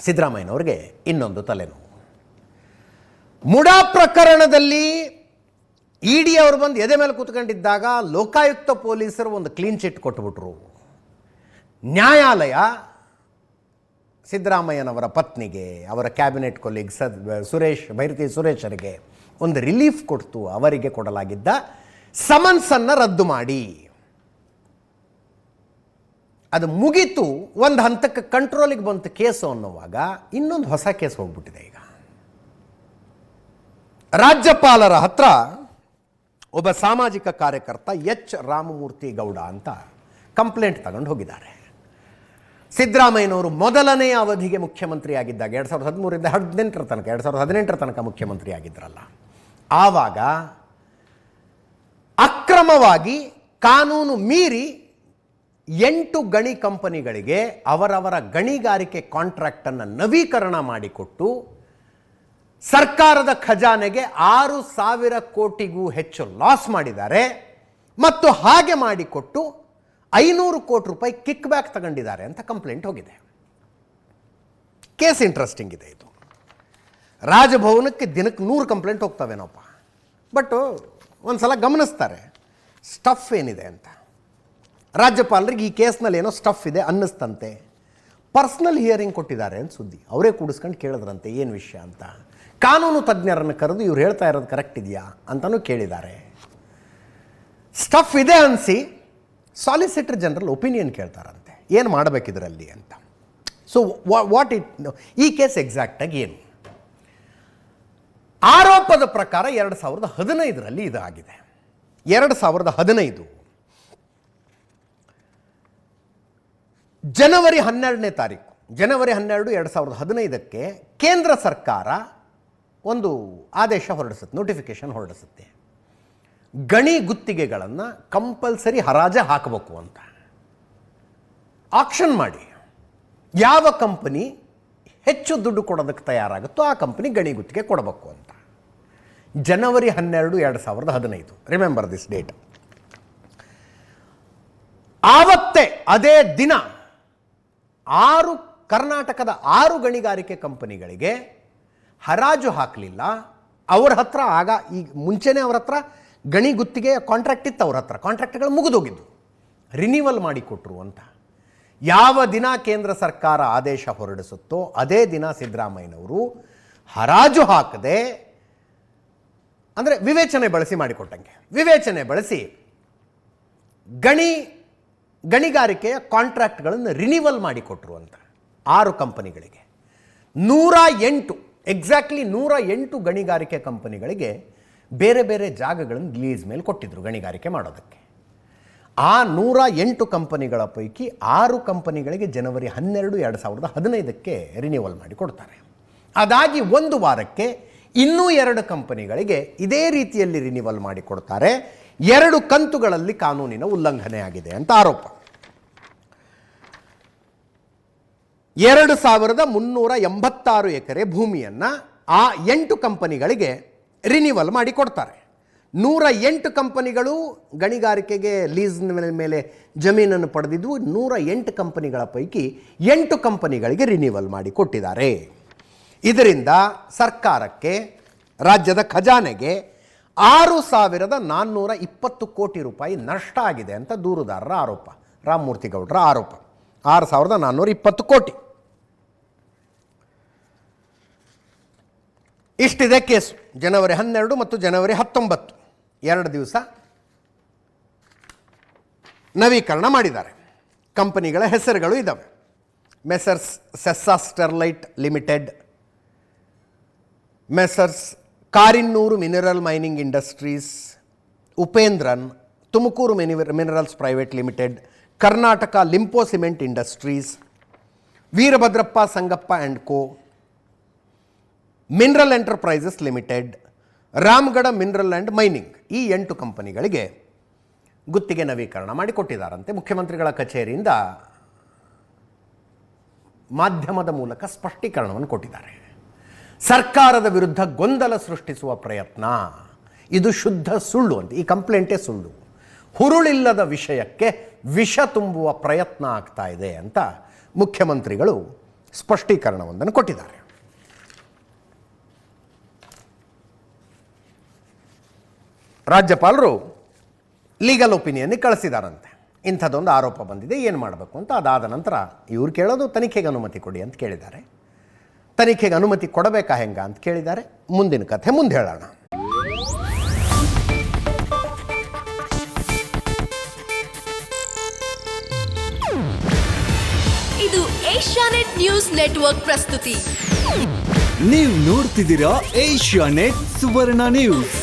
ಸಿದ್ದರಾಮಯ್ಯನವ್ರಿಗೆ ಇನ್ನೊಂದು ತಲೆನೋವು. ಮುಡಾ ಪ್ರಕರಣದಲ್ಲಿ ಇಡಿ ಅವರು ಬಂದು ಎದೆ ಮೇಲೆ ಕೂತ್ಕೊಂಡಿದ್ದಾಗ ಲೋಕಾಯುಕ್ತ ಪೊಲೀಸರು ಒಂದು ಕ್ಲೀನ್ ಚಿಟ್ ಕೊಟ್ಟುಬಿಟ್ರು. ನ್ಯಾಯಾಲಯ ಸಿದ್ದರಾಮಯ್ಯನವರ ಪತ್ನಿಗೆ, ಅವರ ಕ್ಯಾಬಿನೆಟ್ ಕೊಲೀಗ್ ಭೈರತಿ ಸುರೇಶರಿಗೆ ಒಂದು ರಿಲೀಫ್ ಕೊಡ್ತು. ಅವರಿಗೆ ಕೊಡಲಾಗಿದ್ದ ಸಮನ್ಸನ್ನು ರದ್ದು ಮಾಡಿ ಅದು ಮುಗೀತು. ಒಂದು ಹಂತಕ್ಕೆ ಕಂಟ್ರೋಲಿಗೆ ಬಂತು ಕೇಸು ಅನ್ನುವಾಗ ಇನ್ನೊಂದು ಹೊಸ ಕೇಸ್ ಹೋಗ್ಬಿಟ್ಟಿದೆ. ಈಗ ರಾಜ್ಯಪಾಲರ ಹತ್ರ ಒಬ್ಬ ಸಾಮಾಜಿಕ ಕಾರ್ಯಕರ್ತ ಎಚ್ ರಾಮಮೂರ್ತಿ ಗೌಡ ಅಂತ ಕಂಪ್ಲೇಂಟ್ ತಗೊಂಡು ಹೋಗಿದ್ದಾರೆ. ಸಿದ್ದರಾಮಯ್ಯನವರು ಮೊದಲನೇ ಅವಧಿಗೆ ಮುಖ್ಯಮಂತ್ರಿ ಆಗಿದ್ದಾಗ 2013ರಿಂದ 18ರ ತನಕ 2018ರ ತನಕ ಮುಖ್ಯಮಂತ್ರಿ ಆಗಿದ್ರಲ್ಲ, ಆವಾಗ ಅಕ್ರಮವಾಗಿ ಕಾನೂನು ಮೀರಿ 8 ಗಣಿ ಕಂಪನಿಗಳಿಗೆ ಅವರವರ ಗಣಿಗಾರಿಕೆ ಕಾಂಟ್ರಾಕ್ಟನ್ನು ನವೀಕರಣ ಮಾಡಿಕೊಟ್ಟು ಸರ್ಕಾರದ ಖಜಾನೆಗೆ 6,000 ಕೋಟಿಗೂ ಹೆಚ್ಚು ಲಾಸ್ ಮಾಡಿದ್ದಾರೆ. ಮತ್ತು ಹಾಗೆ ಮಾಡಿಕೊಟ್ಟು 500 ಕೋಟಿ ರೂಪಾಯಿ ಕಿಕ್ ಬ್ಯಾಕ್ ತಗೊಂಡಿದ್ದಾರೆ ಅಂತ ಕಂಪ್ಲೇಂಟ್ ಹೋಗಿದೆ. ಕೇಸ್ ಇಂಟ್ರೆಸ್ಟಿಂಗ್ ಇದೆ. ಇದು ರಾಜಭವನಕ್ಕೆ ದಿನಕ್ಕೆ 100 ಕಂಪ್ಲೇಂಟ್ ಹೋಗ್ತವೇನೋಪ್ಪ. ಬಟ್ ಒಂದು ಸಲ ಗಮನಿಸ್ತಾರೆ ಸ್ಟಫ್ ಏನಿದೆ ಅಂತ. ರಾಜ್ಯಪಾಲರಿಗೆ ಈ ಕೇಸ್ನಲ್ಲಿ ಏನೋ ಸ್ಟಫ್ ಇದೆ ಅನ್ನಿಸ್ತಂತೆ. ಪರ್ಸ್ನಲ್ ಹಿಯರಿಂಗ್ ಕೊಟ್ಟಿದ್ದಾರೆ ಅಂತ ಸುದ್ದಿ. ಅವರೇ ಕೂಡಿಸ್ಕೊಂಡು ಕೇಳಿದ್ರಂತೆ ಏನು ವಿಷಯ ಅಂತ. ಕಾನೂನು ತಜ್ಞರನ್ನು ಕರೆದು ಇವ್ರು ಹೇಳ್ತಾ ಇರೋದು ಕರೆಕ್ಟ್ ಇದೆಯಾ ಅಂತಲೂ ಕೇಳಿದ್ದಾರೆ. ಸ್ಟಫ್ ಇದೆ ಅನಿಸಿ ಸಾಲಿಸಿಟರ್ ಜನರಲ್ ಒಪಿನಿಯನ್ ಕೇಳ್ತಾರಂತೆ, ಏನು ಮಾಡಬೇಕಿದ್ರಲ್ಲಿ ಅಂತ. ಸೊ ಈ ಕೇಸ್ ಎಕ್ಸಾಕ್ಟಾಗಿ ಏನು? ಆರೋಪದ ಪ್ರಕಾರ 2015ರಲ್ಲಿ ಇದಾಗಿದೆ. 2015 ಜನವರಿ 12ನೇ ತಾರೀಕು, ಜನವರಿ 12, 2015ಕ್ಕೆ ಕೇಂದ್ರ ಸರ್ಕಾರ ಒಂದು ಆದೇಶ ಹೊರಡಿಸುತ್ತೆ, ನೋಟಿಫಿಕೇಶನ್ ಹೊರಡಿಸುತ್ತೆ. ಗಣಿ ಗುತ್ತಿಗೆಗಳನ್ನು ಕಂಪಲ್ಸರಿ ಹರಾಜು ಹಾಕಬೇಕು ಅಂತ. ಆಕ್ಷನ್ ಮಾಡಿ ಯಾವ ಕಂಪನಿ ಹೆಚ್ಚು ದುಡ್ಡು ಕೊಡೋದಕ್ಕೆ ತಯಾರಾಗುತ್ತೋ ಆ ಕಂಪನಿ ಗಣಿ ಗುತ್ತಿಗೆ ಕೊಡಬೇಕು ಅಂತ. ಜನವರಿ 12, 2015. Remember this date. ಆವತ್ತೇ ಅದೇ ದಿನ ಕರ್ನಾಟಕದ 6 ಗಣಿಗಾರಿಕೆ ಕಂಪನಿಗಳಿಗೆ ಹರಾಜು ಹಾಕಲಿಲ್ಲ. ಅವ್ರ ಹತ್ರ ಆಗ ಈಗ ಮುಂಚೆನೇ ಅವ್ರ ಹತ್ರ ಗಣಿ ಗುತ್ತಿಗೆ ಕಾಂಟ್ರಾಕ್ಟ್ ಇತ್ತು. ಅವ್ರ ಹತ್ರ ಕಾಂಟ್ರಾಕ್ಟ್ಗಳು ಮುಗಿದೋಗಿದ್ದು, ರಿನ್ಯೂವಲ್ ಮಾಡಿಕೊಟ್ರು ಅಂತ. ಯಾವ ದಿನ ಕೇಂದ್ರ ಸರ್ಕಾರ ಆದೇಶ ಹೊರಡಿಸುತ್ತೋ ಅದೇ ದಿನ ಸಿದ್ದರಾಮಯ್ಯನವರು ಹರಾಜು ಹಾಕದೆ, ಅಂದರೆ ವಿವೇಚನೆ ಬಳಸಿ ಮಾಡಿಕೊಟ್ಟಂಗೆ, ವಿವೇಚನೆ ಬಳಸಿ ಗಣಿಗಾರಿಕೆಯ ಕಾಂಟ್ರಾಕ್ಟ್ಗಳನ್ನು ರಿನ್ಯೂವಲ್ ಮಾಡಿಕೊಟ್ರು ಅಂತ 6 ಕಂಪನಿಗಳಿಗೆ. 108 ಎಕ್ಸಾಕ್ಟ್ಲಿ 108 ಗಣಿಗಾರಿಕೆ ಕಂಪನಿಗಳಿಗೆ ಬೇರೆ ಬೇರೆ ಜಾಗಗಳನ್ನು ಲೀಸ್ ಮೇಲೆ ಕೊಟ್ಟಿದ್ರು ಗಣಿಗಾರಿಕೆ ಮಾಡೋದಕ್ಕೆ. ಆ 108 ಕಂಪನಿಗಳ ಪೈಕಿ 6 ಕಂಪನಿಗಳಿಗೆ ಜನವರಿ 12, 2015ಕ್ಕೆ ರಿನ್ಯೂವಲ್ ಮಾಡಿ ಕೊಡ್ತಾರೆ. ಅದಾಗಿ 1 ವಾರಕ್ಕೆ ಇನ್ನೂ 2 ಕಂಪನಿಗಳಿಗೆ ಇದೇ ರೀತಿಯಲ್ಲಿ ರಿನ್ಯೂವಲ್ ಮಾಡಿ ಕೊಡ್ತಾರೆ. 2 ಕಂತುಗಳಲ್ಲಿ ಕಾನೂನಿನ ಉಲ್ಲಂಘನೆ ಆಗಿದೆ ಅಂತ ಆರೋಪ. 2386 ಎಕರೆ ಭೂಮಿಯನ್ನು ಆ 8 ಕಂಪನಿಗಳಿಗೆ ರಿನ್ಯೂವಲ್ ಮಾಡಿ ಕೊಡ್ತಾರೆ. 108 ಕಂಪನಿಗಳು ಗಣಿಗಾರಿಕೆಗೆ ಲೀಸ್ ಮೇಲೆ ಜಮೀನನ್ನು ಪಡೆದಿದ್ದು. 108 ಕಂಪನಿಗಳ ಪೈಕಿ 8 ಕಂಪನಿಗಳಿಗೆ ರಿನ್ಯೂವಲ್ ಮಾಡಿ ಕೊಟ್ಟಿದ್ದಾರೆ. ಇದರಿಂದ ಸರ್ಕಾರಕ್ಕೆ, ರಾಜ್ಯದ ಖಜಾನೆಗೆ 6,420 ಕೋಟಿ ರೂಪಾಯಿ ನಷ್ಟ ಆಗಿದೆ ಅಂತ ದೂರುದಾರರ ಆರೋಪ, ರಾಮಮೂರ್ತಿ ಗೌಡರ ಆರೋಪ. 6,420 ಕೋಟಿ. ಇಷ್ಟಿದೆ ಕೇಸು. ಜನವರಿ 12 ಮತ್ತು ಜನವರಿ 19 2 ದಿವಸ ನವೀಕರಣ ಮಾಡಿದ್ದಾರೆ. ಕಂಪನಿಗಳ ಹೆಸರುಗಳು ಇದ್ದಾವೆ: messrs Sesa Sterlite limited, messrs Karinnur mineral mining industries, Upendran, Tumakuru minerals private limited, Karnataka ಲಿಂಪೋ cement industries, Veerabhadrappa Sangappa and co, mineral enterprises limited, Ramgarh mineral and mining. ಈ 8 ಕಂಪನಿಗಳಿಗೆ ಗುತ್ತಿಗೆ ನವೀಕರಣ ಮಾಡಿಕೊಟ್ಟಿದ್ದಾರಂತೆ. ಮುಖ್ಯಮಂತ್ರಿಗಳ ಕಚೇರಿಯಿಂದ ಮಾಧ್ಯಮದ ಮೂಲಕ ಸ್ಪಷ್ಟೀಕರಣವನ್ನು ಕೊಟ್ಟಿದ್ದಾರೆ. ಸರ್ಕಾರದ ವಿರುದ್ಧ ಗೊಂದಲ ಸೃಷ್ಟಿಸುವ ಪ್ರಯತ್ನ, ಇದು ಶುದ್ಧ ಸುಳ್ಳು ಅಂತ. ಈ ಕಂಪ್ಲೇಂಟೇ ಸುಳ್ಳು. ಹುರುಳಿಲ್ಲದ ವಿಷಯಕ್ಕೆ ವಿಷ ತುಂಬುವ ಪ್ರಯತ್ನ ಆಗ್ತಾ ಇದೆ ಅಂತ ಮುಖ್ಯಮಂತ್ರಿಗಳು ಸ್ಪಷ್ಟೀಕರಣವೊಂದನ್ನು ಕೊಟ್ಟಿದ್ದಾರೆ. ರಾಜ್ಯಪಾಲರು ಲೀಗಲ್ ಒಪಿನಿಯನ್ನಿಗೆ ಕಳಿಸಿದಾರಂತೆ. ಇಂಥದ್ದೊಂದು ಆರೋಪ ಬಂದಿದೆ, ಏನು ಮಾಡಬೇಕು ಅಂತ. ಅದಾದ ನಂತರ ಇವ್ರು ಕೇಳೋದು ತನಿಖೆಗೆ ಅನುಮತಿ ಕೊಡಿ ಅಂತ ಕೇಳಿದ್ದಾರೆ. ತನಿಖೆಗೆ ಅನುಮತಿ ಕೊಡಬೇಕಾ ಹೆಂಗ ಅಂತ ಕೇಳಿದ್ದಾರೆ. ಮುಂದಿನ ಕಥೆ ಮುಂದೆ ಹೇಳೋಣ. ಇದು ಏಷ್ಯಾನೆಟ್ ನ್ಯೂಸ್ ನೆಟ್ವರ್ಕ್ ಪ್ರಸ್ತುತಿ. ನೀವು ನೋಡ್ತಿದ್ದೀರಾ ಏಷ್ಯಾನೆಟ್ ಸುವರ್ಣ ನ್ಯೂಸ್.